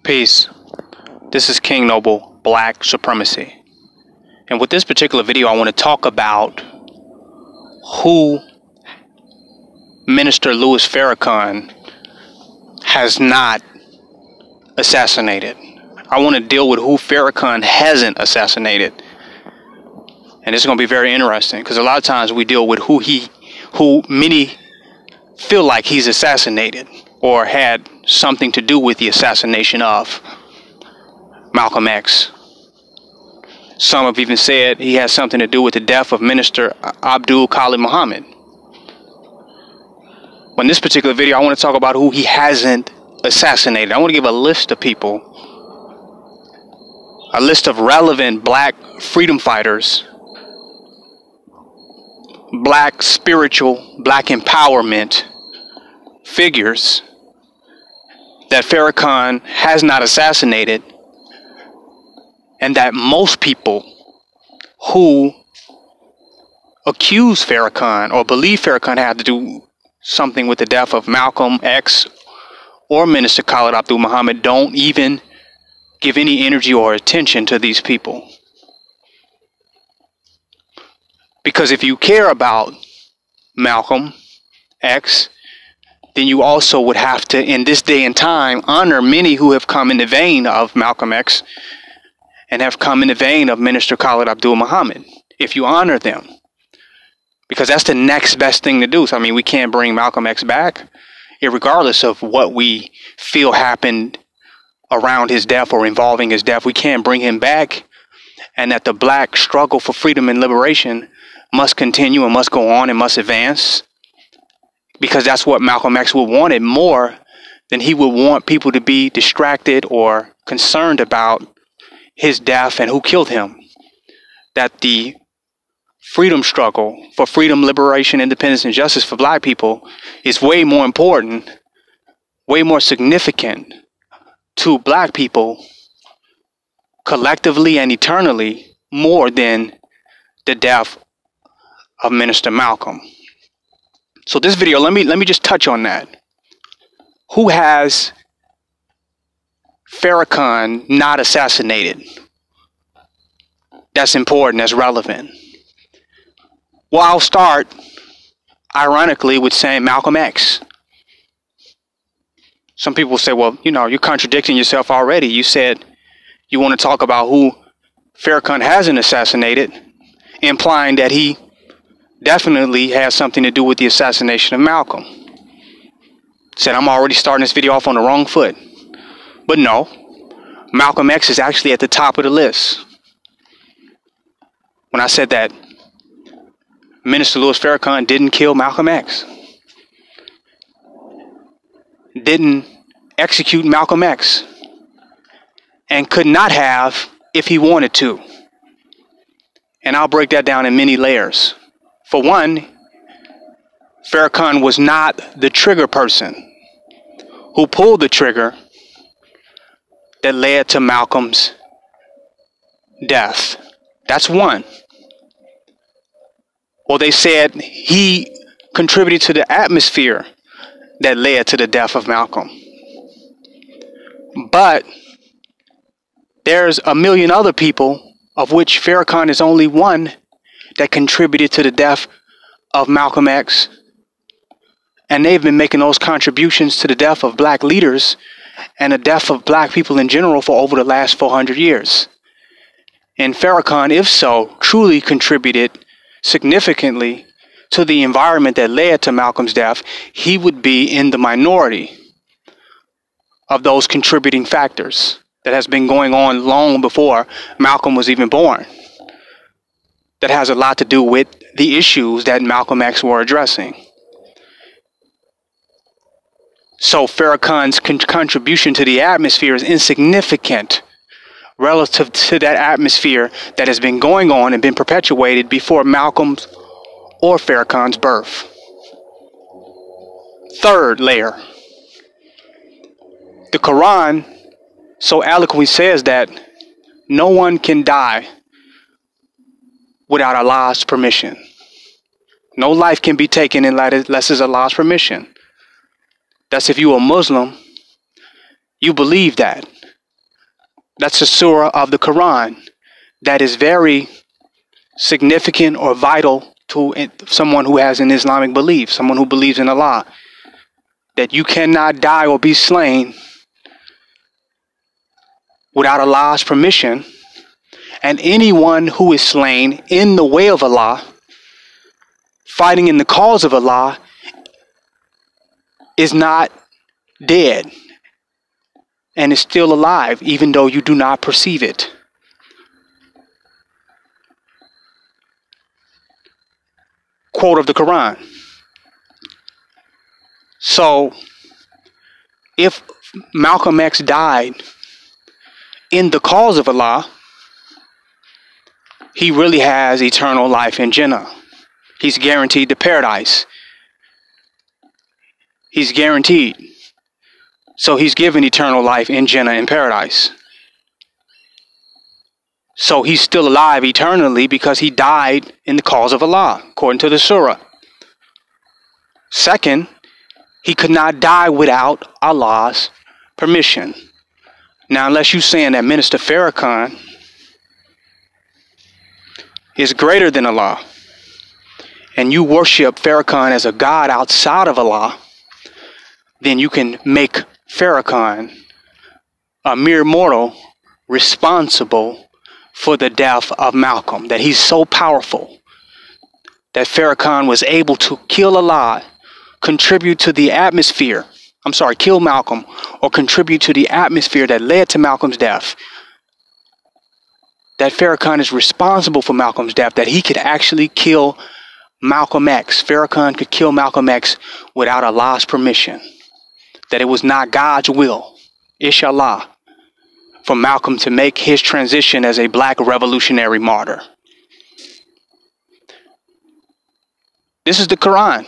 Peace. This is King Noble, Black Supremacy. And with this particular video, I want to talk about who Minister Louis Farrakhan has not assassinated. I want to deal with who Farrakhan hasn't assassinated. And it's going to be very interesting because a lot of times we deal with who many feel like he's assassinated or had something to do with the assassination of Malcolm X. Some have even said he has something to do with the death of Minister Abdul Khalid Muhammad. In this particular video, I want to talk about who he hasn't assassinated. I want to give a list of people, a list of relevant black freedom fighters, black spiritual, black empowerment figures that Farrakhan has not assassinated, and that most people who accuse Farrakhan or believe Farrakhan had to do something with the death of Malcolm X or Minister Khalid Abdul Muhammad don't even give any energy or attention to these people. Because if you care about Malcolm X, then you also would have to, in this day and time, honor many who have come in the vein of Malcolm X and have come in the vein of Minister Khalid Abdul Muhammad, if you honor them. Because that's the next best thing to do. So, I mean, we can't bring Malcolm X back, regardless of what we feel happened around his death or involving his death. We can't bring him back, and that the black struggle for freedom and liberation must continue and must go on and must advance. Because that's what Malcolm X would want, it more than he would want people to be distracted or concerned about his death and who killed him. That the freedom struggle for freedom, liberation, independence, and justice for black people is way more important, way more significant to black people collectively and eternally, more than the death of Minister Malcolm. So this video, let me just touch on that. Who has Farrakhan not assassinated? That's important, that's relevant. Well, I'll start, ironically, with saying Malcolm X. Some people say, well, you're contradicting yourself already. You said you want to talk about who Farrakhan hasn't assassinated, implying that he definitely has something to do with the assassination of Malcolm. Said I'm already starting this video off on the wrong foot. But no, Malcolm X is actually at the top of the list. When I said that Minister Louis Farrakhan didn't kill Malcolm X, didn't execute Malcolm X, and could not have if he wanted to. And I'll break that down in many layers. For one, Farrakhan was not the trigger person who pulled the trigger that led to Malcolm's death. That's one. Well, they said he contributed to the atmosphere that led to the death of Malcolm. But there's a million other people, of which Farrakhan is only one, that contributed to the death of Malcolm X. And they've been making those contributions to the death of black leaders and the death of black people in general for over the last 400 years. And Farrakhan, if so, truly contributed significantly to the environment that led to Malcolm's death, he would be in the minority of those contributing factors that has been going on long before Malcolm was even born. That has a lot to do with the issues that Malcolm X were addressing. So Farrakhan's contribution to the atmosphere is insignificant relative to that atmosphere that has been going on and been perpetuated before Malcolm's or Farrakhan's birth. Third layer. The Quran so eloquently says that no one can die without Allah's permission. No life can be taken unless it's Allah's permission. That's if you're a Muslim, you believe that. That's a surah of the Quran that is very significant or vital to someone who has an Islamic belief, someone who believes in Allah, that you cannot die or be slain without Allah's permission, and anyone who is slain in the way of Allah, fighting in the cause of Allah, is not dead and is still alive, even though you do not perceive it. Quote of the Quran. So, if Malcolm X died in the cause of Allah, he really has eternal life in Jannah. He's guaranteed the paradise. He's guaranteed. So he's given eternal life in Jannah in paradise. So he's still alive eternally because he died in the cause of Allah, according to the surah. Second, he could not die without Allah's permission. Now, unless you're saying that Minister Farrakhan is greater than Allah, and you worship Farrakhan as a god outside of Allah, then you can make Farrakhan, a mere mortal, responsible for the death of Malcolm. That he's so powerful that Farrakhan was able to kill Allah, contribute to the atmosphere. Kill Malcolm, or contribute to the atmosphere that led to Malcolm's death. That Farrakhan is responsible for Malcolm's death, that he could actually kill Malcolm X. Farrakhan could kill Malcolm X without Allah's permission. That it was not God's will, inshallah, for Malcolm to make his transition as a black revolutionary martyr. This is the Quran.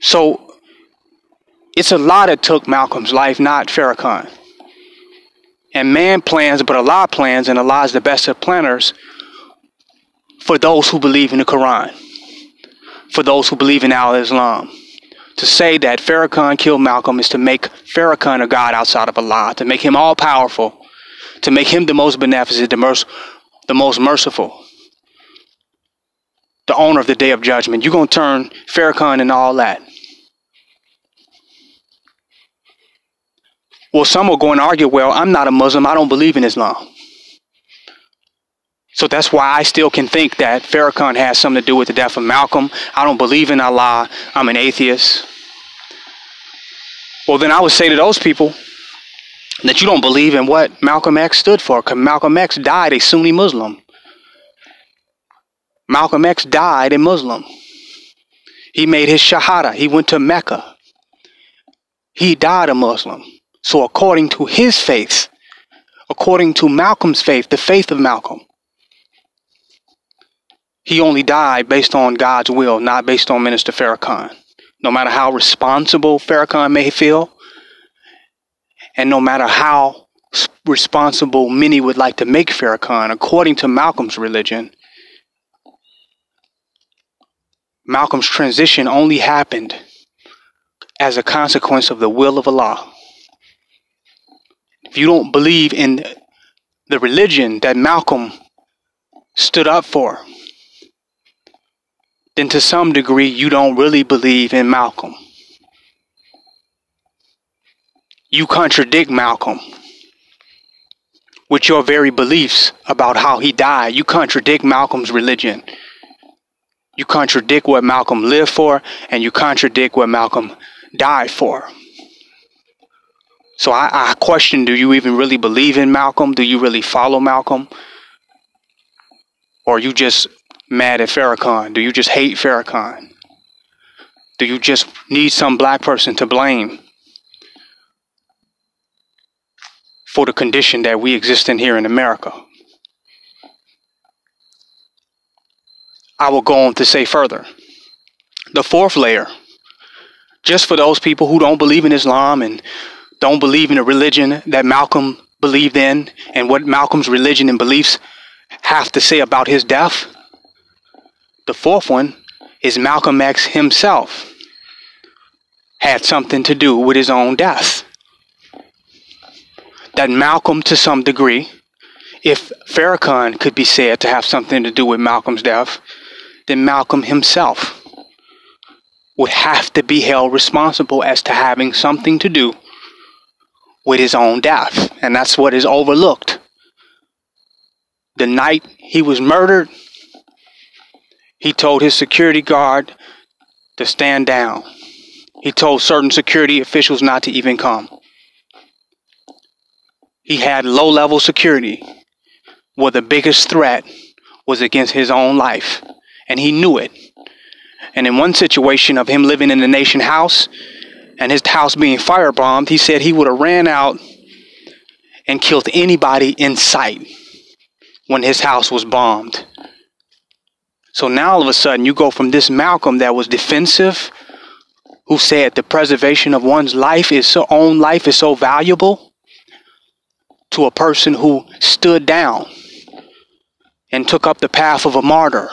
So, it's Allah that took Malcolm's life, not Farrakhan. And man plans, but Allah plans, and Allah is the best of planners for those who believe in the Quran, for those who believe in Al-Islam. To say that Farrakhan killed Malcolm is to make Farrakhan a god outside of Allah, to make him all powerful, to make him the most beneficent, the most merciful, the owner of the Day of Judgment. You're going to turn Farrakhan into all that. Well, some will go and argue, well, I'm not a Muslim, I don't believe in Islam. So that's why I still can think that Farrakhan has something to do with the death of Malcolm. I don't believe in Allah, I'm an atheist. Well, then I would say to those people that you don't believe in what Malcolm X stood for, because Malcolm X died a Sunni Muslim. Malcolm X died a Muslim. He made his Shahada. He went to Mecca. He died a Muslim. So according to his faith, according to Malcolm's faith, the faith of Malcolm, he only died based on God's will, not based on Minister Farrakhan. No matter how responsible Farrakhan may feel, and no matter how responsible many would like to make Farrakhan, according to Malcolm's religion, Malcolm's transition only happened as a consequence of the will of Allah. If you don't believe in the religion that Malcolm stood up for, then to some degree you don't really believe in Malcolm. You contradict Malcolm with your very beliefs about how he died. You contradict Malcolm's religion. You contradict what Malcolm lived for, and you contradict what Malcolm died for. So I question, do you even really believe in Malcolm? Do you really follow Malcolm? Or are you just mad at Farrakhan? Do you just hate Farrakhan? Do you just need some black person to blame for the condition that we exist in here in America? I will go on to say further. The fourth layer, just for those people who don't believe in Islam and don't believe in a religion that Malcolm believed in and what Malcolm's religion and beliefs have to say about his death. The fourth one is Malcolm X himself had something to do with his own death. that Malcolm, to some degree, if Farrakhan could be said to have something to do with Malcolm's death, then Malcolm himself would have to be held responsible as to having something to do with his own death. And that's what is overlooked. The night he was murdered, he told his security guard to stand down. He told certain security officials not to even come. He had low-level security where the biggest threat was against his own life, and he knew it. And in one situation of him living in the Nation House and his house being firebombed, he said he would have ran out and killed anybody in sight when his house was bombed. So now all of a sudden you go from this Malcolm that was defensive, who said the preservation of one's life own life is so valuable, to a person who stood down and took up the path of a martyr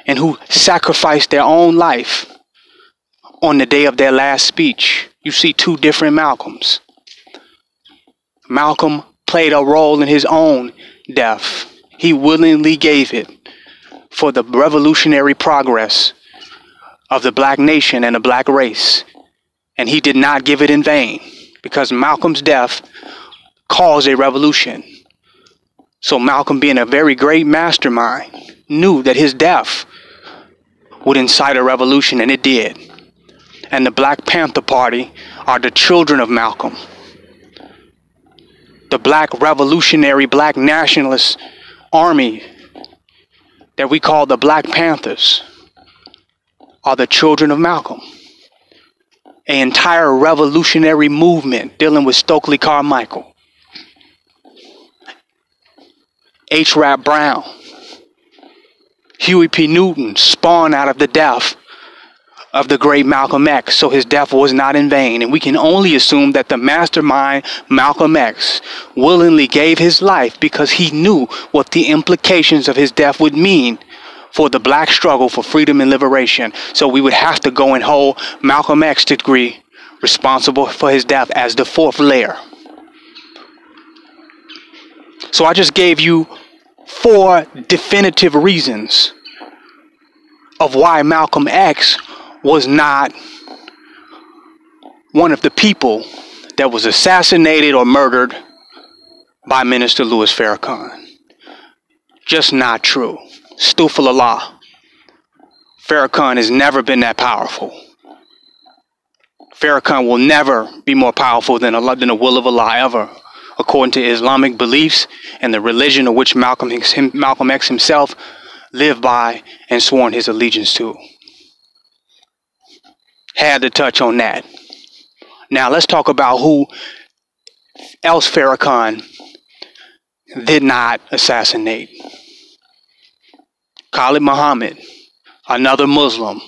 and who sacrificed their own life on the day of their last speech. You see two different Malcolms. Malcolm played a role in his own death. He willingly gave it for the revolutionary progress of the black nation and the black race. And he did not give it in vain, because Malcolm's death caused a revolution. So Malcolm, being a very great mastermind, knew that his death would incite a revolution, and it did. And the Black Panther Party are the children of Malcolm. The black revolutionary, black nationalist army that we call the Black Panthers are the children of Malcolm. An entire revolutionary movement dealing with Stokely Carmichael, H. Rap Brown, Huey P. Newton spawned out of the death of the great Malcolm X, so his death was not in vain. And we can only assume that the mastermind Malcolm X willingly gave his life because he knew what the implications of his death would mean for the black struggle for freedom and liberation. So we would have to go and hold Malcolm X to degree responsible for his death as the fourth layer. So I just gave you 4 definitive reasons of why Malcolm X was not one of the people that was assassinated or murdered by Minister Louis Farrakhan. Just not true. Astaghfirullah. Farrakhan has never been that powerful. Farrakhan will never be more powerful than the will of Allah ever, according to Islamic beliefs and the religion of which Malcolm X himself lived by and sworn his allegiance to. Had to touch on that. Now let's talk about who else Farrakhan did not assassinate. Khalid Muhammad, another Muslim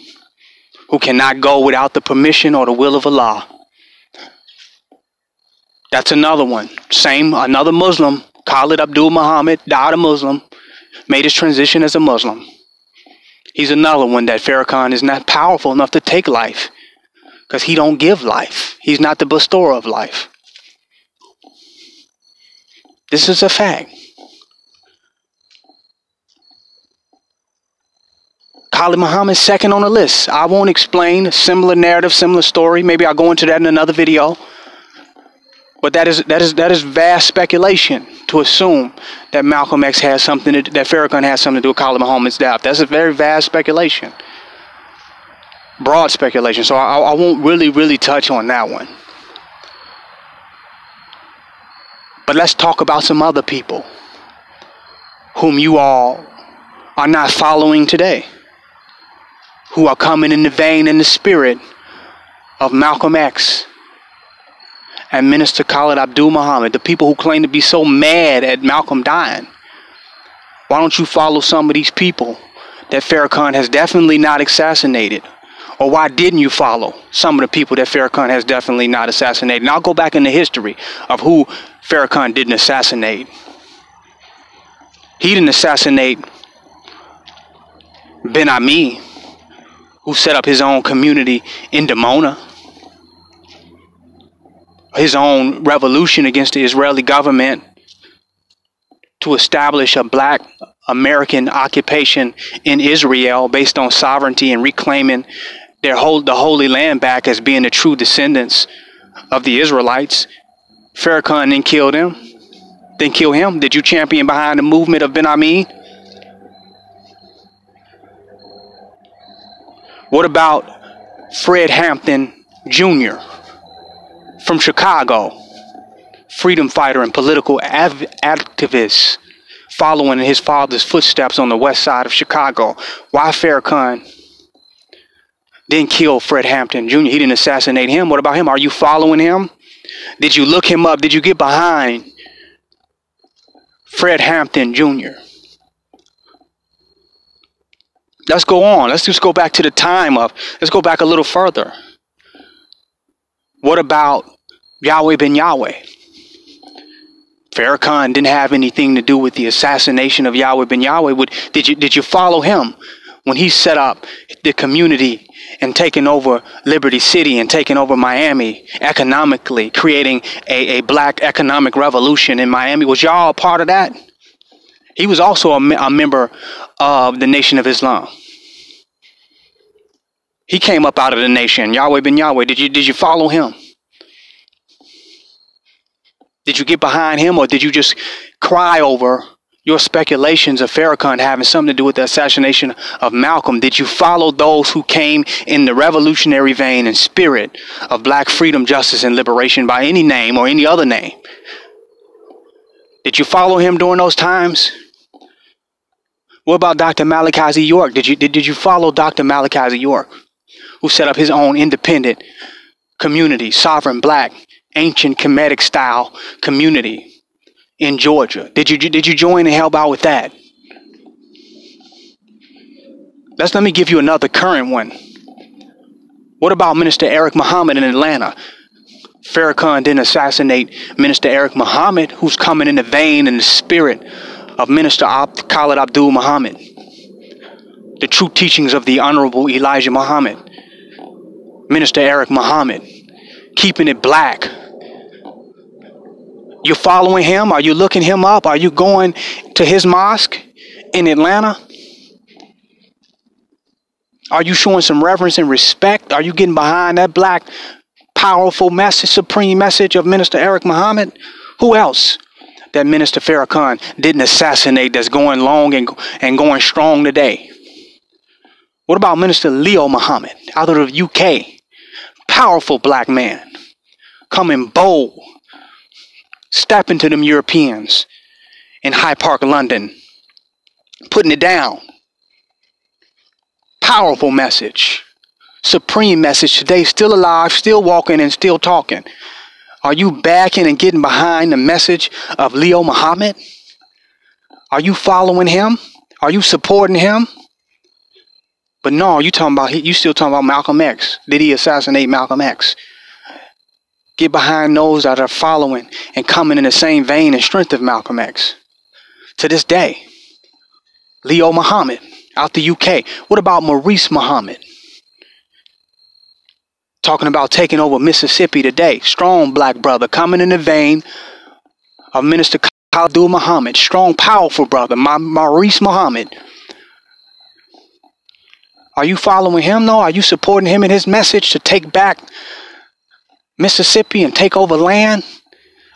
who cannot go without the permission or the will of Allah. That's another one. Another Muslim, Khalid Abdul Muhammad, died a Muslim, made his transition as a Muslim. He's another one that Farrakhan is not powerful enough to take life, because he don't give life. He's not the bestower of life. This is a fact. Khalid Muhammad's second on the list. I won't explain a similar narrative, similar story. Maybe I'll go into that in another video. But that is vast speculation to assume that Malcolm X has something that Farrakhan has something to do with Khalid Muhammad's death. That's a very vast speculation. Broad speculation. So I won't really touch on that one. But let's talk about some other people whom you all are not following today, who are coming in the vein and the spirit of Malcolm X and Minister Khalid Abdul Muhammad, the people who claim to be so mad at Malcolm dying. Why don't you follow some of these people that Farrakhan has definitely not assassinated? Or why didn't you follow some of the people that Farrakhan has definitely not assassinated? And I'll go back in the history of who Farrakhan didn't assassinate. He didn't assassinate Ben Ami, who set up his own community in Dimona. his own revolution against the Israeli government to establish a black American occupation in Israel based on sovereignty and reclaiming the Holy Land back as being the true descendants of the Israelites. Farrakhan then killed him. Then kill him. Did you champion behind the movement of Ben Amin? What about Fred Hampton Jr. from Chicago? Freedom fighter and political activist, following in his father's footsteps on the west side of Chicago. Why Farrakhan didn't kill Fred Hampton Jr.? He didn't assassinate him. What about him? Are you following him? Did you look him up? Did you get behind Fred Hampton Jr.? Let's go on. Let's just go back to the time of, let's go back a little further. What about Yahweh ben Yahweh? Farrakhan didn't have anything to do with the assassination of Yahweh ben Yahweh. Did you follow him when he set up the community and taking over Liberty City and taking over Miami economically, creating a black economic revolution in Miami? Was y'all a part of that? He was also a member of the Nation of Islam. He came up out of the nation, Yahweh ben Yahweh. Did you follow him? Did you get behind him, or did you just cry over your speculations of Farrakhan having something to do with the assassination of Malcolm? Did you follow those who came in the revolutionary vein and spirit of black freedom, justice, and liberation by any name or any other name? Did you follow him during those times? What about Dr. Malachi Z. York? Did you follow Dr. Malachi Z. York, who set up his own independent community, sovereign black, ancient Kemetic style community in Georgia? Did you join and help out with that? Let me give you another current one. What about Minister Eric Muhammad in Atlanta? Farrakhan didn't assassinate Minister Eric Muhammad, who's coming in the vein and the spirit of Minister Khalid Abdul Muhammad, the true teachings of the Honorable Elijah Muhammad. Minister Eric Muhammad, keeping it black. You following him? Are you looking him up? Are you going to his mosque in Atlanta? Are you showing some reverence and respect? Are you getting behind that black, powerful message, supreme message of Minister Eric Muhammad? Who else that Minister Farrakhan didn't assassinate that's going long and going strong today? What about Minister Leo Muhammad out of the UK? Powerful black man, coming bold, stepping to them Europeans in Hyde Park, London, putting it down. Powerful message, supreme message today, still alive, still walking, and still talking. Are you backing and getting behind the message of Leo Muhammad? Are you following him? Are you supporting him? But no, you still talking about Malcolm X. Did he assassinate Malcolm X? Get behind those that are following and coming in the same vein and strength of Malcolm X. To this day, Leo Muhammad out the UK. What about Maurice Muhammad? Talking about taking over Mississippi today. Strong black brother coming in the vein of Minister Khalid Muhammad. Strong, powerful brother, Maurice Muhammad. Are you following him, though? Are you supporting him in his message to take back Mississippi and take over land?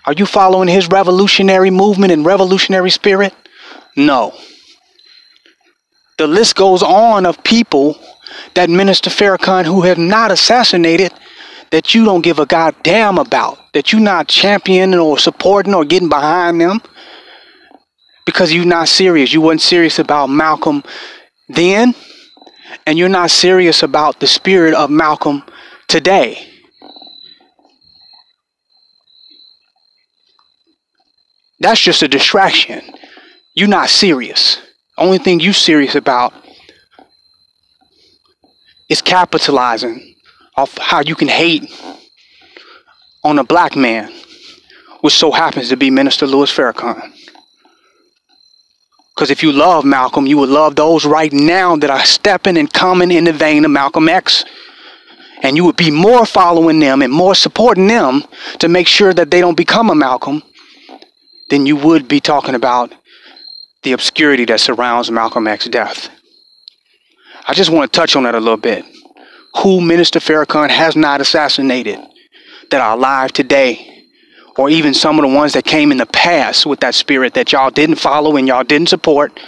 Are you following his revolutionary movement and revolutionary spirit? No. The list goes on of people that Minister Farrakhan who have not assassinated, that you don't give a goddamn about, that you're not championing or supporting or getting behind them because you're not serious. You weren't serious about Malcolm then, and you're not serious about the spirit of Malcolm today. That's just a distraction. You're not serious. Only thing you're serious about is capitalizing off how you can hate on a black man, which so happens to be Minister Louis Farrakhan. Because if you love Malcolm, you would love those right now that are stepping and coming in the vein of Malcolm X. and you would be more following them and more supporting them to make sure that they don't become a Malcolm, then you would be talking about the obscurity that surrounds Malcolm X's death. I just want to touch on that a little bit. Who Minister Farrakhan has not assassinated that are alive today, or even some of the ones that came in the past with that spirit that y'all didn't follow and y'all didn't support,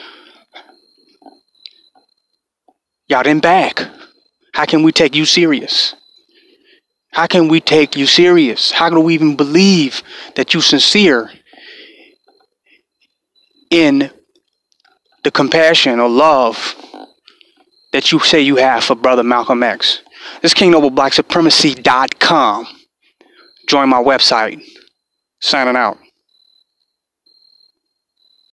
y'all didn't back. How can we take you serious? How can we take you serious? How can we even believe that you're sincere in the compassion or love that you say you have for Brother Malcolm X? This is KingNobleBlackSupremacy.com. Join my website. Signing out.